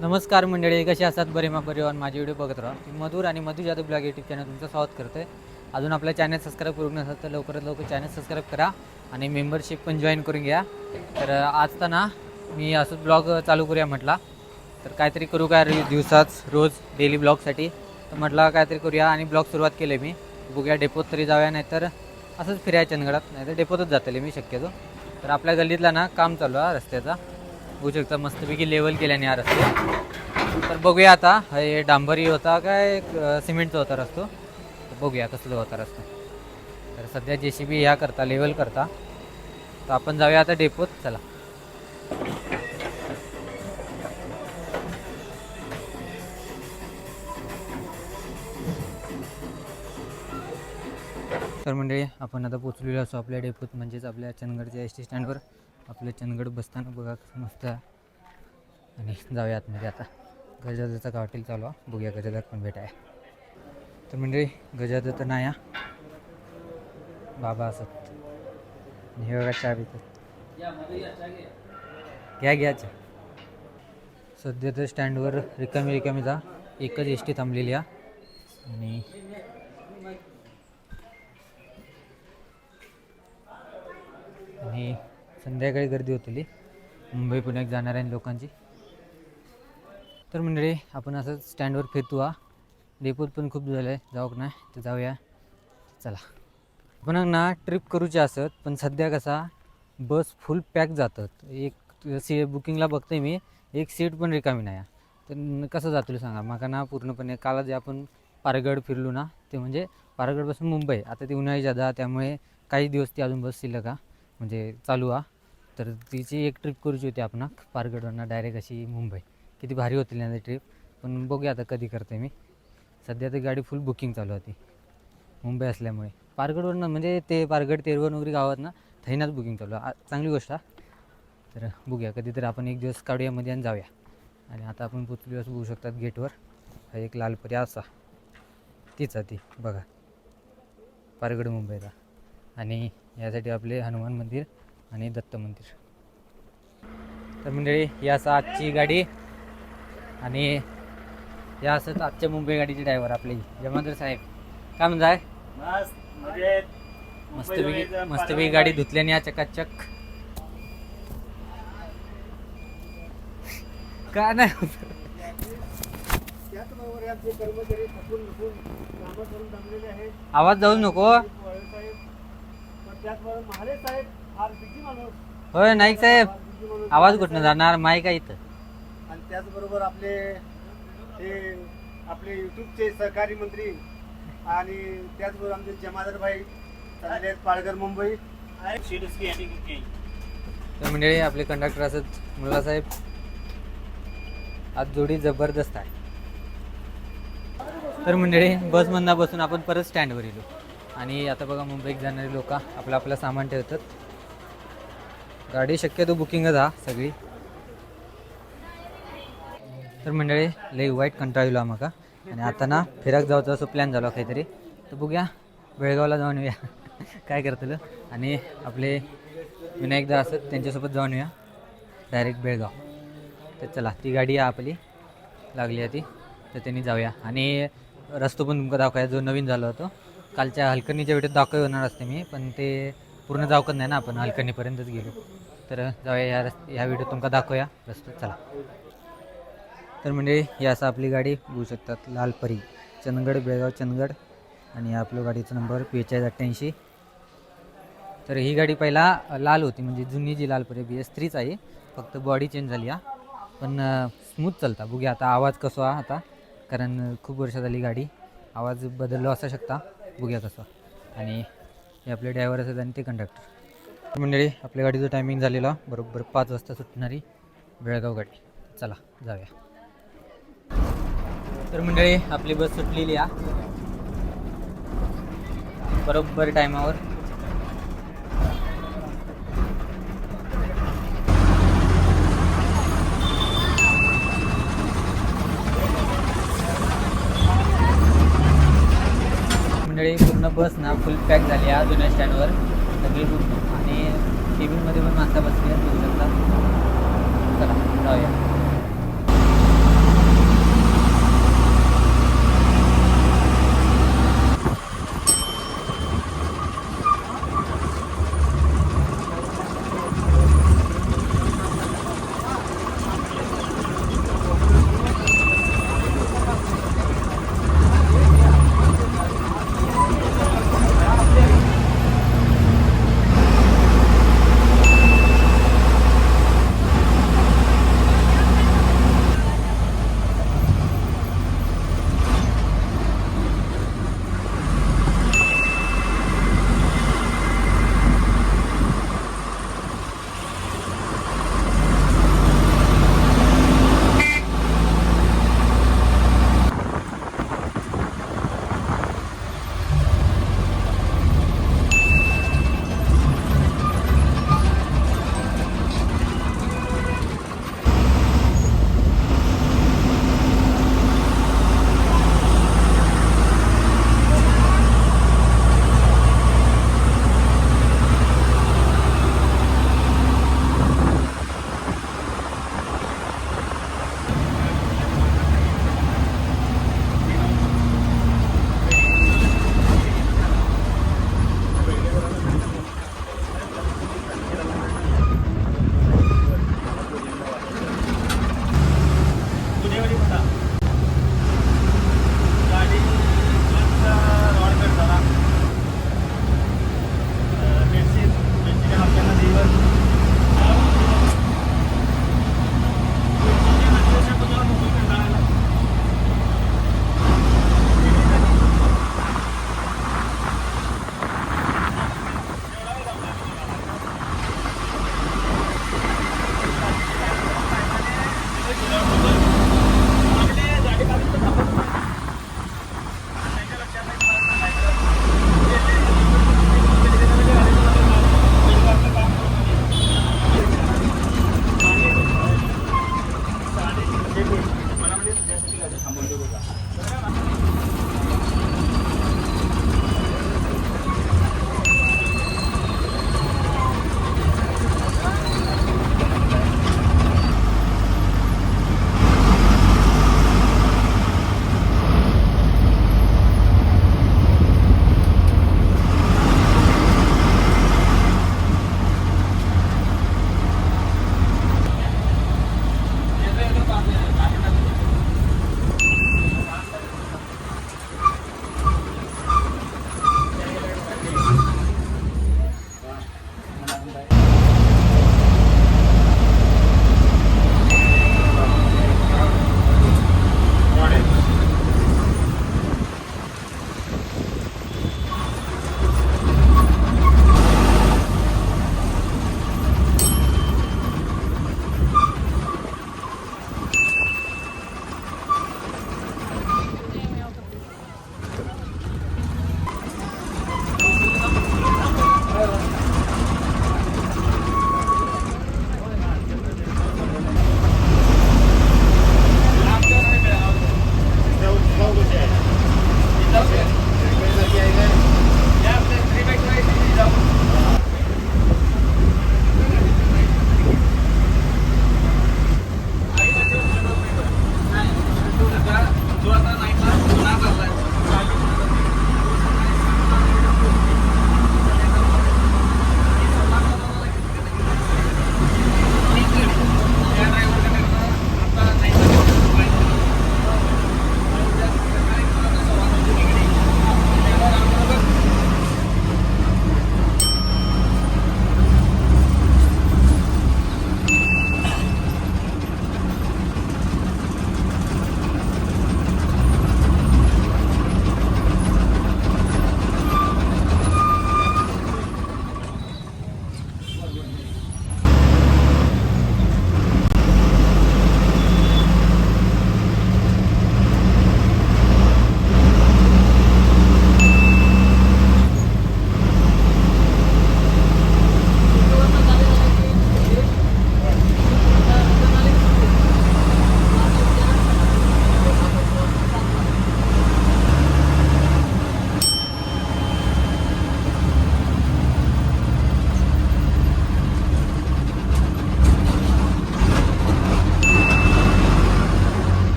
नमस्कार मंडळी, कसे असतात? बरे मा परिवार माझे व्हिडिओ बघत राहा. मी मधुर आणि मधु जाधव ब्लॉग यूट्यूब चॅनल तुमचं स्वागत करतो आहे. अजून आपल्या चॅनल सबस्क्राईब करून नसेल तर लवकरात लवकर चॅनल सबस्क्राईब करा आणि मेंबरशिप पण जॉईन करून घ्या. तर आज तर ना मी असंच ब्लॉग चालू करूया म्हटला, तर काहीतरी करू काय दिवसाच रोज डेली ब्लॉगसाठी. तर म्हटलं काहीतरी करूया आणि ब्लॉग सुरुवात केली मी. बघूया डेपोत तरी जाऊया, नाहीतर असंच फिरायच्या चंदगडात, नाहीतर डेपोतच जातले मी शक्यतो. तर आपल्या गल्लीतला ना काम चालू आहे रस्त्याचा, बघू शकता मस्तपैकी लेवल केल्याने हा रस्ते. तर बघूया आता हे डांबरी होता काय सिमेंटचा होता रस्तो, तर बघूया कसलं होता रस्ता. तर सध्या JCB ह्या करता लेवल करता, तर आपण जाऊया आता डेपोत. चला. तर मंडळी आपण आता पोचलेलो असो आपल्या डेपोत, म्हणजेच आपल्या चंदगडच्या ST स्टँडवर. आपलं चंदगड बसताना बघा कसं मस्त आहे. आणि जाऊया आतमध्ये आता. गजादाचा हॉटेल चालू आहे, बघूया गजादात पण भेट आहे. तर मंडळी गजादा तर नाही बाबा असत. हे बघा चहा पितात, घ्या घ्या चहा. सध्या तर स्टँडवर रिकामी जा, एकच ST थांबलेली आहे. आणि संध्याकाळी गर्दी होतली मुंबई पुण्यात जाणाऱ्या लोकांची. तर मंडळी आपण असंच स्टँडवर फिरतो डेपोत पण खूप झालं आहे, जाऊ नाही तर जाऊया. चला. आपण ना ट्रिप करूची असत, पण सध्या कसा बस फुल पॅक जातात. एक बुकिंगला बघतोय मी, एक सीट पण रिकामी नाही. तर कसं जातो सांगा माका ना पूर्णपणे. काल जे आपण पारगड फिरलो ना, ते म्हणजे पारगडपासून मुंबई. आता ती उन्हाळी जादा, त्यामुळे काही दिवस ती अजून बस शिल्लक म्हणजे चालू तर तिची एक ट्रिप करूची होती आपण पारगडवरनं डायरेक्ट अशी मुंबई. किती भारी होती ना ती ट्रिप, पण बघूया आता कधी करते मी. सध्या तर गाडी फुल बुकिंग चालू होती मुंबई असल्यामुळे. पारगडवरनं म्हणजे ते पारगड तेरवण वगैरे गावात ना थैनाच बुकिंग चालू चांगली गोष्ट तर बघूया कधीतरी आपण एक दिवस काढूया मध्ये आणि जाऊया. आणि आता आपण पोचलो असं बघू शकतात गेटवर. हा एक लालपरी असा तीच ती बघा पारगड मुंबईचा. आणि यासाठी आपले हनुमान मंदिर आणि दत्त मंदिर. तर मंडळी ही असं आजची गाडी, आणि या असंच आजच्या मुंबई गाडीचे ड्रायव्हर आपले जमादार साहेब. काय म्हणताय? मस्तपैकी गाडी धुतल्याने या चकाचक. का नाही होत आवाज जाऊ नको. होय नाईक साहेब, आवाज कुठनं जाणार, माईक आहे इथं. आणि त्याचबरोबर आपले युट्यूबचे सहकारी मंत्री आणि त्याचबरोबर आमचे जमादार भाई चालले पालघर मुंबई. तर मंडळी आपले कंडक्टर असत मुल्ला साहेब. आज जोडी जबरदस्त आहे. तर मंडळी बसमधनं बसून आपण परत स्टँडवर येलो, आणि आता बघा मुंबईत जाणारे लोक आपलं सामान ठेवतात. गाडी शक्यतो बुकिंगच सगळी. तर मंडळी लई वाईट कंटाळलो आम्हाला, आणि आता ना फिराक जायचं असं प्लॅन झाला काहीतरी. तर बघूया बेळगावला जाऊन येऊया काय करतलं. आणि आपले विनायकदा असत त्यांच्यासोबत जाऊन येऊया डायरेक्ट बेळगाव. तर चला, ती गाडी आपली लागली ती, तर त्यांनी जाऊया. आणि रस्तो पण तुमका दाखवाया जो नवीन झाला होतो. कालच्या हलकर्णीच्या वेळेत दाखव होणार असते मी, पण ते पूर्ण जावकत नाही ना, आपण हलकर्णीपर्यंतच गेलो. तर जाऊया ह्या व्हिडिओ तुमका दाखवूया रस्तो. चला. तर म्हणजे ही असं आपली गाडी बघू शकतात, लालपरी चंदगड बेळगाव चंदगड. आणि आपलं गाडीचा नंबर 4588. तर ही गाडी पहिला लाल होती, म्हणजे जुनी जी लालपरी BS3च आहे, फक्त बॉडी चेंज झाली पण स्मूथ चालता. बघूया आता आवाज कसं आता, कारण खूप वर्ष झाली गाडी, आवाज बदललो असू शकता. बघूया कसं. आणि हे आपले ड्रायव्हर असतात आणि ते कंडक्टर. मंडळी आपल्या गाडीचं टायमिंग झालेलं बरोबर 5 वाजता सुटणारी बेळगाव गाडी. चला जाऊया. तर मंडळी आपली बस सुटलेली बरोबर टायमावर. मंडळी पूर्ण बस ना फुल पॅक झाली जुन्या स्टँडवर सगळी पूर्ण. आणि केबिनमध्ये पण माणसं बसली आहेत, बघू शकता. चला जाऊया.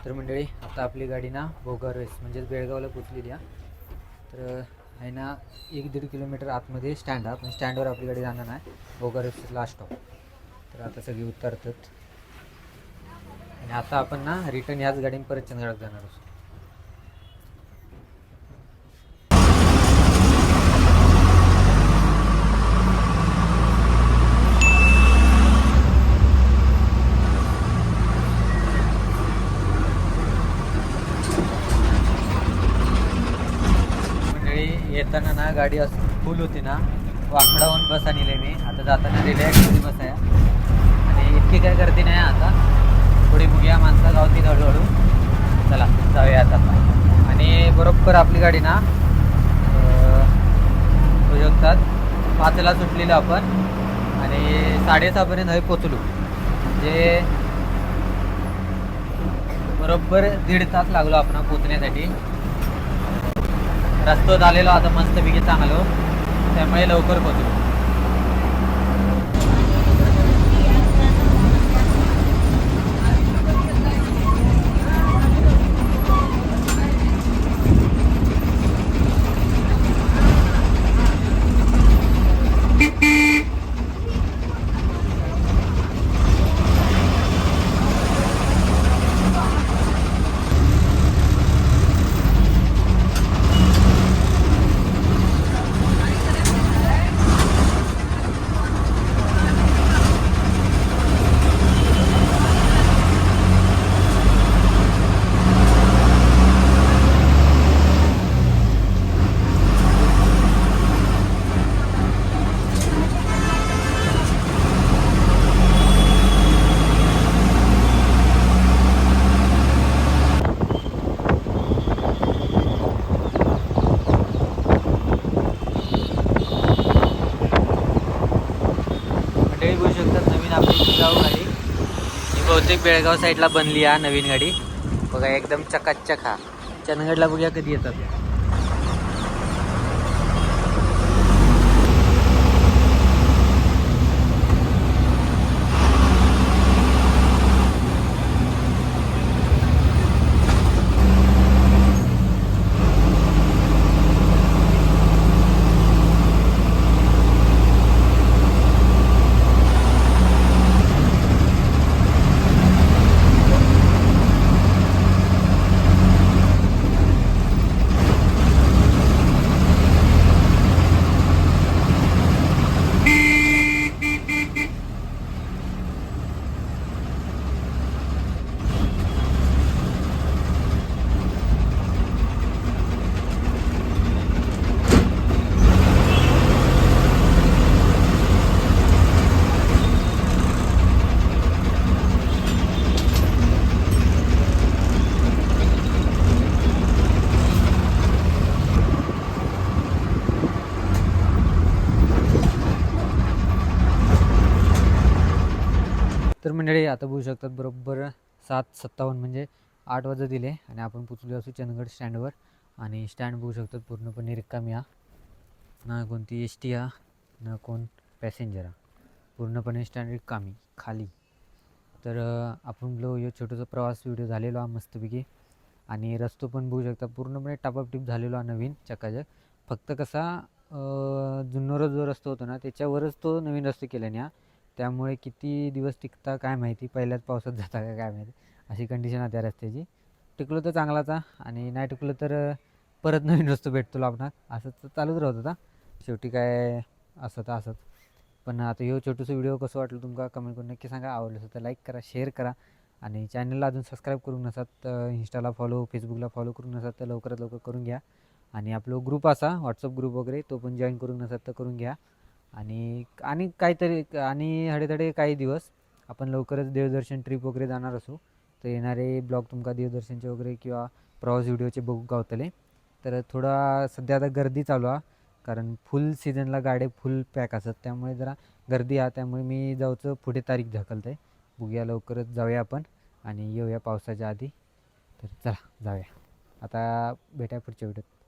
तर मंडळी आता आपली गाडी ना भोगार वेस म्हणजेच बेळगावला पोचलेली आहे. तर आहे ना 1-1.5 किलोमीटर आतमध्ये स्टँड आहे, पण स्टँडवर आपली गाडी जाणार नाही, भोगार वेस लास्ट स्टॉप. तर आता सगळी उतरतात आणि आता आपण ना रिटर्न ह्याच गाडीने परत चंदगडात जाणार आहोत. येताना ना गाडी असं फुल होती ना, वाकडावून बस आणली मी. आता जाताना रिलॅक्स बस आहे आणि इतकी काय गर्दी नाही आता. थोडी बघूया माणसं गावतील हळूहळू. चला जाऊया आता. आणि बरोबर आपली गाडी ना शकतात 5ला सुटलेलो आपण आणि 6:30पर्यंत हवी पोचलो. म्हणजे बरोबर 1.5 तास लागलो आपण पोचण्यासाठी. रस्तो झालेलो आता मस्तपैकी चांगलो, त्यामुळे लवकर पोचलो. मंडळी बघू शकतात नवीन आपली गाव गाडी ही बहुतेक बेळगाव साईडला बनली आहे नवीन गाडी. बघा एकदम चकाचक. हा चंदगडला बघूया कधी येतात. तर मंडळी आता बघू शकतात बरोबर 7:57 म्हणजे 8 वाजत दिले आणि आपण पोचलो असू चंदगड स्टँडवर. आणि स्टँड बघू शकतात पूर्णपणे रिकामी हा. ना कोणती एस टी हा ना कोण पॅसेंजर हा. पूर्णपणे स्टँड रिकामी खाली. तर आपण लो छोटासा प्रवास व्हिडिओ झालेलो हा मस्तपैकी. आणि रस्तो पण बघू शकता पूर्णपणे टापापटीप झालेलो हा नवीन चकाचक. फक्त कसा जुन्नर जो रस्ता होता ना त्याच्यावरच तो नवीन रस्ते केल्याने हा. त्यामुळे किती दिवस टिकता काय माहिती, पहिल्याच पावसात जाता का काय माहिती, अशी कंडिशन आहे त्या रस्त्याची. टिकलो तर चांगलाच आणि नाही टिकलो तर परत नवीन रस्तो भेटतो आपणास. असं तर चालूच राहत होता. शेवटी काय असं तर असंच. पण आता ह्यो छोटंसं व्हिडिओ कसं वाटलं तुमका कमेंट करून नक्की सांगा. आवडलं असेल तर लाईक करा, शेअर करा आणि चॅनलला अजून सबस्क्राईब करून नसात तर इंस्टाला फॉलो, फेसबुकला फॉलो करून नसात तर लवकरात लवकर करून घ्या. आणि आपला ग्रुप असा व्हॉट्सअप ग्रुप वगैरे तो पण जॉईन करून नसात तर करून घ्या. आणि आणि काहीतरी आणि हडेतडे काही दिवस आपण लवकरच देवदर्शन ट्रिप वगैरे जाणार असू. तर येणारे ब्लॉग तुमका देवदर्शनचे वगैरे किंवा प्रवास व्हिडिओचे बघू गावतले. तर थोडा सध्या आता गर्दी चालू आहे कारण फुल सीझनला गाड्या फुल पॅक असतात त्यामुळे जरा गर्दी आहे. त्यामुळे मी जाऊचं पुढे तारीख ढकलत आहे. बघूया लवकरच जाऊया आपण आणि येऊया पावसाच्या आधी. तर चला जाऊया आता. भेटाय पुढच्या व्हिडिओत.